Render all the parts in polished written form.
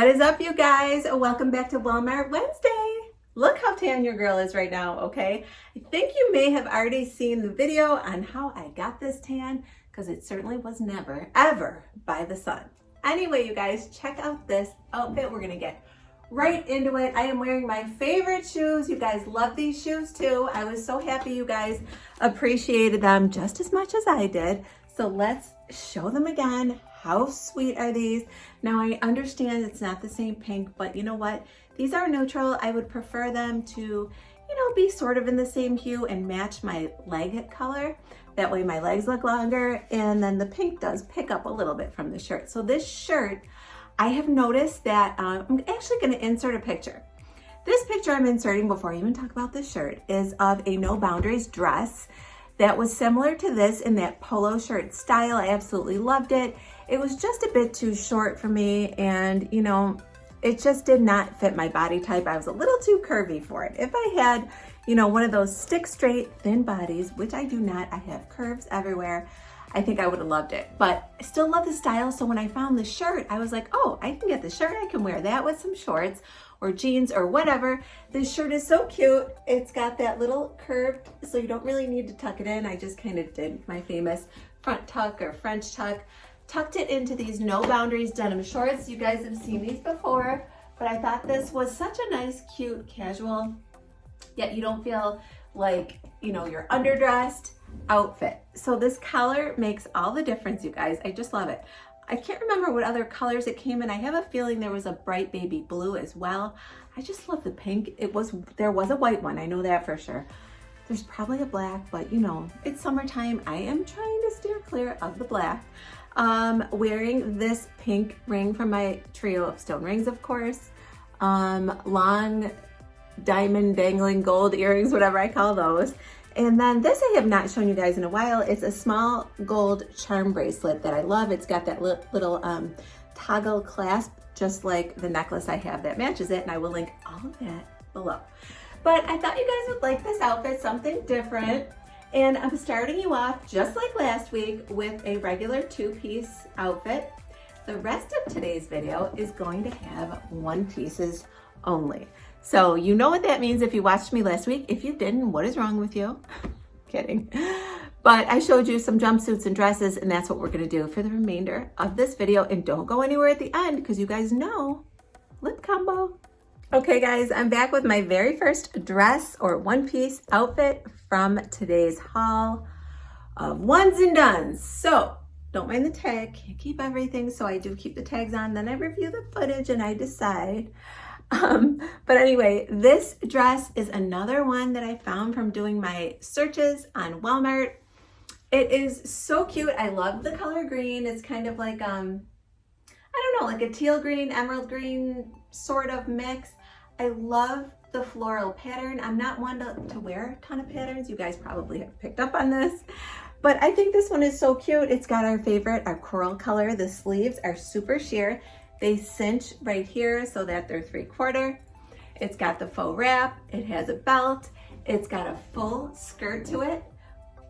is up, you guys? Welcome back to Walmart Wednesday. Look how tan your girl is right now, okay? I think you may have already seen the video on how I got this tan, because it certainly was never, ever by the sun. Anyway, you guys, check out this outfit. We're gonna get right into it. I am wearing my favorite shoes. You guys love these shoes too. I was so happy you guys appreciated them just as much as I did. So let's show them again. How sweet are these? Now I understand it's not the same pink, but you know what? These are neutral. I would prefer them to, be sort of in the same hue and match my leg color. That way my legs look longer, and then the pink does pick up a little bit from the shirt. So this shirt, I have noticed that I'm actually gonna insert a picture. This picture I'm inserting before I even talk about this shirt is of a No Boundaries dress that was similar to this in that polo shirt style. I absolutely loved it. It was just a bit too short for me, and it just did not fit my body type. I was a little too curvy for it. If I had, one of those stick straight thin bodies, which I do not, I have curves everywhere, I think I would have loved it. But I still love the style, so when I found the shirt, I was like, oh, I can get the shirt. I can wear that with some shorts or jeans or whatever. This shirt is so cute. It's got that little curve, so you don't really need to tuck it in. I just kind of did my famous front tuck or French tuck. Tucked it into these No Boundaries denim shorts. You guys have seen these before, but I thought this was such a nice, cute, casual, yet you don't feel like, you're underdressed outfit. So this color makes all the difference, you guys. I just love it. I can't remember what other colors it came in. I have a feeling there was a bright baby blue as well. I just love the pink. There was a white one, I know that for sure. There's probably a black, but it's summertime. I am trying to steer clear of the black. Wearing this pink ring from my trio of stone rings, of course. Long diamond dangling gold earrings, whatever I call those. And then this I have not shown you guys in a while. It's a small gold charm bracelet that I love. It's got that little toggle clasp, just like the necklace I have that matches it. And I will link all of that below. But I thought you guys would like this outfit, something different. And I'm starting you off just like last week with a regular two-piece outfit. The rest of today's video is going to have one pieces only. So you know what that means if you watched me last week. If you didn't, what is wrong with you? Kidding. But I showed you some jumpsuits and dresses, and that's what we're gonna do for the remainder of this video. And don't go anywhere at the end, because you guys know lip combo. Okay guys, I'm back with my very first dress or one-piece outfit from today's haul of ones and dones. So don't mind the tag, can't keep everything, so I do keep the tags on, then I review the footage and I decide. But anyway, this dress is another one that I found from doing my searches on Walmart. It is so cute. I love the color green. It's kind of like, I don't know, like a teal green, emerald green sort of mix. I love the floral pattern. I'm not one to wear a ton of patterns. You guys probably have picked up on this, but I think this one is so cute. It's got our favorite, our coral color. The sleeves are super sheer. They cinch right here so that they're 3/4. It's got the faux wrap. It has a belt. It's got a full skirt to it.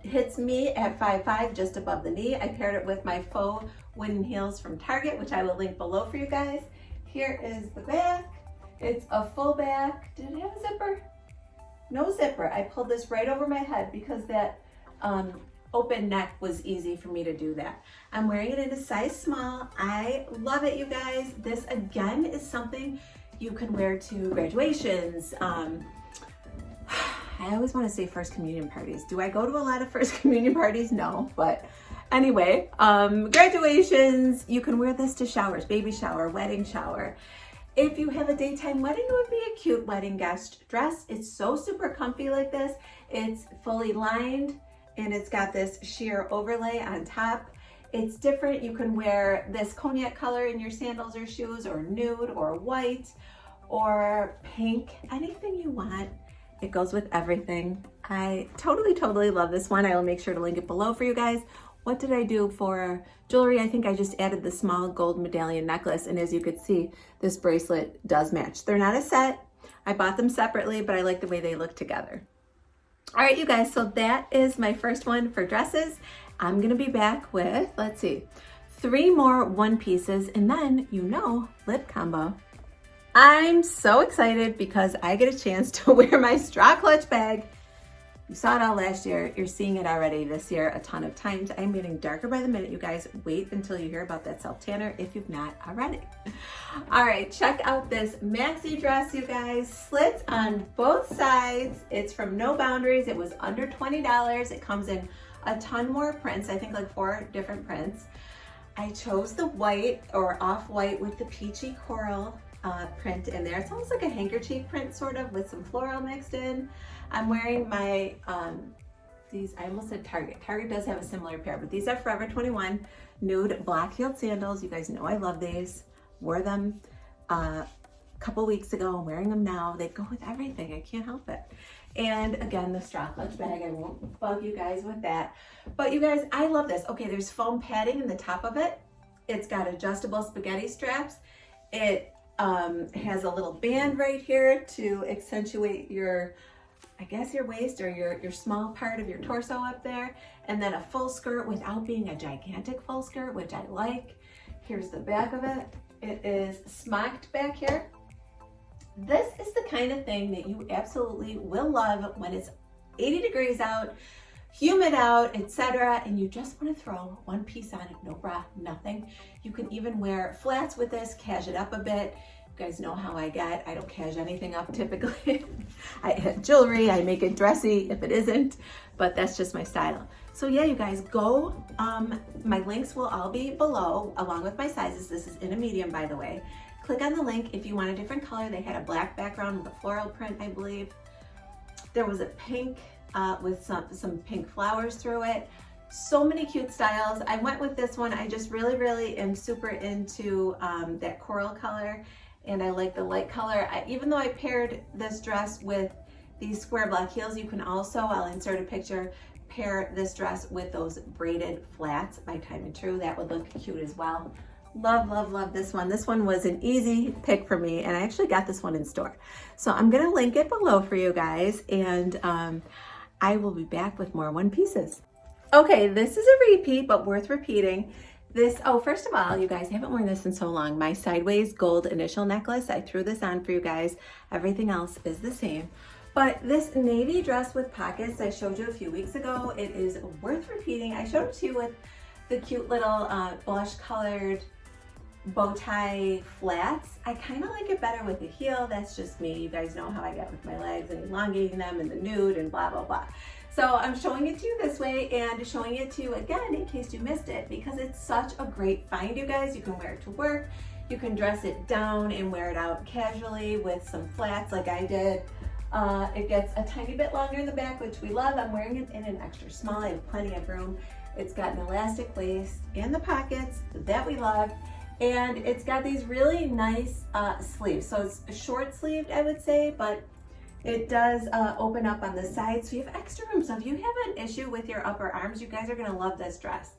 It hits me at 5'5", just above the knee. I paired it with my faux wooden heels from Target, which I will link below for you guys. Here is the back. It's a full back. Did it have a zipper? No zipper. I pulled this right over my head because that open neck was easy for me to do that. I'm wearing it in a size small. I love it, you guys. This again is something you can wear to graduations. I always want to say first communion parties. Do I go to a lot of first communion parties? No, but anyway, graduations, you can wear this to showers, baby shower, wedding shower. If you have a daytime wedding, it would be a cute wedding guest dress. It's so super comfy like this. It's fully lined and it's got this sheer overlay on top. It's different. You can wear this cognac color in your sandals or shoes, or nude or white or pink, anything you want. It goes with everything. I totally love this one. I will make sure to link it below for you guys. What did I do for jewelry? I think I just added the small gold medallion necklace, and as you could see, this bracelet does match. They're not a set. I bought them separately, but I like the way they look together. All right, you guys, so that is my first one for dresses. I'm gonna be back with, let's see, 3 more one pieces, and then lip combo I'm so excited because I get a chance to wear my straw clutch bag. You saw it all last year. You're seeing it already this year a ton of times. I'm getting darker by the minute, you guys. Wait until you hear about that self tanner if you've not already. All right, check out this maxi dress, you guys. Slits on both sides. It's from No Boundaries. It was under $20. It comes in a ton more prints. I think like 4 different prints. I chose the white or off-white with the peachy coral print in there. It's almost like a handkerchief print sort of with some floral mixed in. I'm wearing my, these, I almost said Target. Target does have a similar pair, but these are Forever 21 nude black heeled sandals. You guys know I love these. Wore them a couple weeks ago. I'm wearing them now. They go with everything. I can't help it. And again, the straw clutch bag. I won't bug you guys with that. But you guys, I love this. Okay, there's foam padding in the top of it. It's got adjustable spaghetti straps. It has a little band right here to accentuate your, I guess your waist or your small part of your torso up there. And then a full skirt without being a gigantic full skirt, which I like. Here's the back of it. It is smocked back here. This is the kind of thing that you absolutely will love when it's 80 degrees out, humid out, etc. and you just want to throw one piece on it, no bra, nothing. You can even wear flats with this, cash it up a bit. You guys know how I get. I don't cash anything up typically. I have jewelry, I make it dressy if it isn't, but that's just my style. So yeah, you guys, go. My links will all be below along with my sizes. This is in a medium, by the way. Click on the link if you want a different color. They had a black background with a floral print, I believe. There was a pink with some pink flowers through it. So many cute styles. I went with this one. I just really am super into that coral color, and I like the light color. Even though I paired this dress with these square black heels, you can also, I'll insert a picture, pair this dress with those braided flats by Time and True. That would look cute as well. Love this one. This one was an easy pick for me, and I actually got this one in store. So I'm gonna link it below for you guys, and I will be back with more one pieces. Okay, this is a repeat, but worth repeating. This, oh, first of all, you guys, I haven't worn this in so long. My sideways gold initial necklace, I threw this on for you guys. Everything else is the same. But this navy dress with pockets I showed you a few weeks ago, it is worth repeating. I showed it to you with the cute little blush colored bow tie flats. I kind of like it better with the heel. That's just me. You guys know how I get with my legs and elongating them and the nude and blah, blah, blah. So I'm showing it to you this way and showing it to you again in case you missed it, because it's such a great find, you guys. You can wear it to work. You can dress it down and wear it out casually with some flats like I did. It gets a tiny bit longer in the back, which we love. I'm wearing it in an extra small. I have plenty of room. It's got an elastic waist and the pockets that we love. And it's got these really nice sleeves. So it's short sleeved, I would say, but it does open up on the side. So you have extra room. So if you have an issue with your upper arms, you guys are gonna love this dress.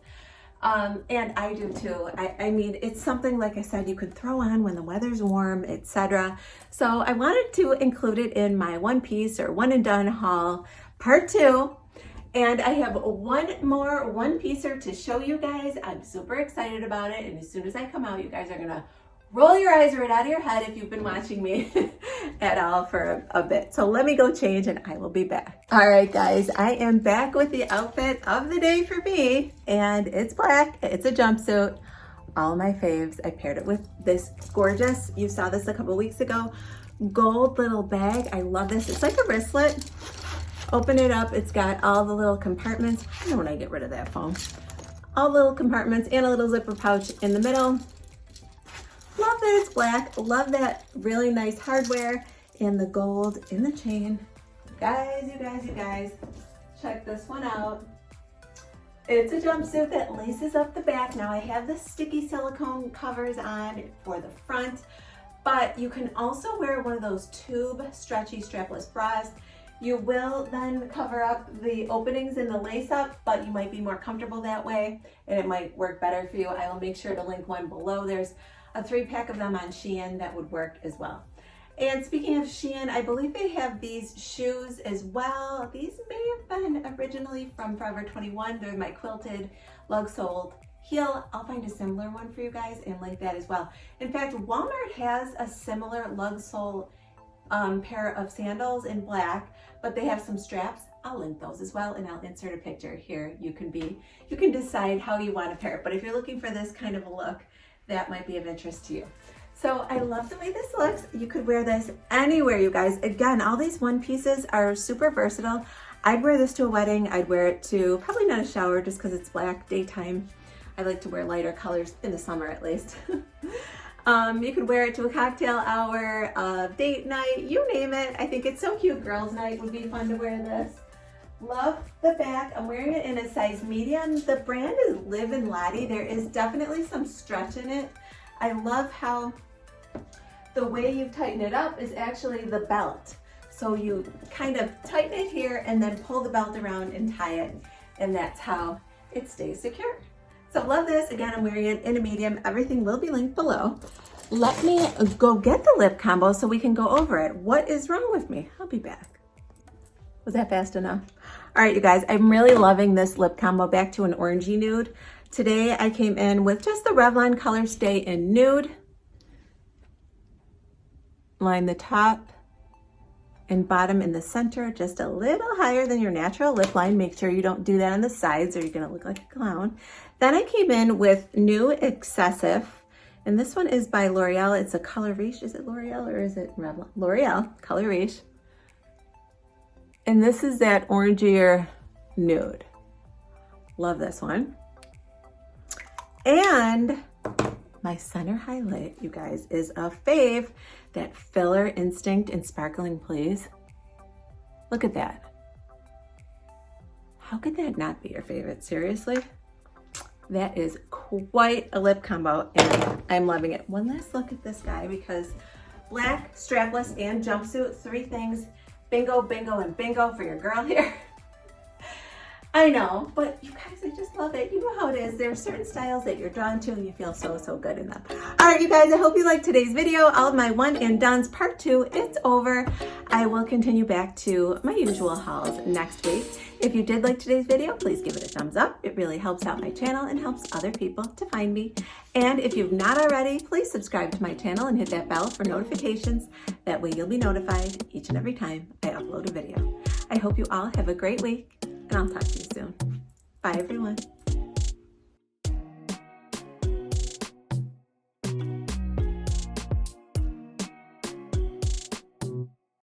And I do too. I mean, it's something, like I said, you could throw on when the weather's warm, etc. So I wanted to include it in my one piece or one and done haul part 2. And I have one more one piecer to show you guys. I'm super excited about it. And as soon as I come out, you guys are gonna roll your eyes right out of your head if you've been watching me at all for a bit. So let me go change and I will be back. All right, guys, I am back with the outfit of the day for me. And it's black, it's a jumpsuit, all my faves. I paired it with this gorgeous, you saw this a couple weeks ago, gold little bag. I love this. It's like a wristlet. Open it up, it's got all the little compartments. I know when I get rid of that phone. All the little compartments and a little zipper pouch in the middle. Love that it's black. Love that really nice hardware and the gold in the chain. You guys, check this one out. It's a jumpsuit that laces up the back. Now I have the sticky silicone covers on for the front, but you can also wear one of those tube stretchy strapless bras. You will then cover up the openings in the lace up, but you might be more comfortable that way and it might work better for you. I will make sure to link one below. There's a 3-pack of them on Shein that would work as well. And speaking of Shein, I believe they have these shoes as well. These may have been originally from Forever 21. They're my quilted lug-soled heel. I'll find a similar one for you guys and link that as well. In fact, Walmart has a similar lug sole pair of sandals in black, but they have some straps. I'll link those as well, and I'll insert a picture here. You can decide how you want to pair it, but if you're looking for this kind of a look, that might be of interest to you. So I love the way this looks. You could wear this anywhere, you guys. Again, all these one pieces are super versatile. I'd wear this to a wedding. I'd wear it to probably not a shower just because it's black daytime. I like to wear lighter colors in the summer at least. You could wear it to a cocktail hour, date night, you name it. I think it's so cute. Girls' night would be fun to wear this. Love the back. I'm wearing it in a size medium. The brand is Live and Lottie. There is definitely some stretch in it. I love how the way you tighten it up is actually the belt. So you kind of tighten it here and then pull the belt around and tie it, and that's how it stays secure. So love this. Again, I'm wearing it in a medium. Everything will be linked below. Let me go get the lip combo so we can go over it. What is wrong with me? I'll be back. Was that fast enough? All right, you guys, I'm really loving this lip combo. Back to an orangey nude. Today I came in with just the Revlon Color Stay in Nude. Line the top and bottom in the center, just a little higher than your natural lip line. Make sure you don't do that on the sides or you're gonna look like a clown. Then I came in with New Excessive, and this one is by L'Oreal. It's a Color Riche. Is it L'Oreal or is it Revlon? L'Oreal, Color Riche. And this is that orangier nude. Love this one. And my center highlight, you guys, is a fave, that Filler Instinct in Sparkling Please. Look at that. How could that not be your favorite? Seriously? That is quite a lip combo, and I'm loving it. One last look at this guy, because black, strapless, and jumpsuit, 3 things. Bingo, bingo, and bingo for your girl here. I know, but you guys, I just love it. You know how it is. There are certain styles that you're drawn to and you feel so, so good in them. All right, you guys, I hope you liked today's video. All of my one and done's part 2, it's over. I will continue back to my usual hauls next week. If you did like today's video, please give it a thumbs up. It really helps out my channel and helps other people to find me. And if you've not already, please subscribe to my channel and hit that bell for notifications. That way you'll be notified each and every time I upload a video. I hope you all have a great week, and I'll talk to you soon. Bye, everyone.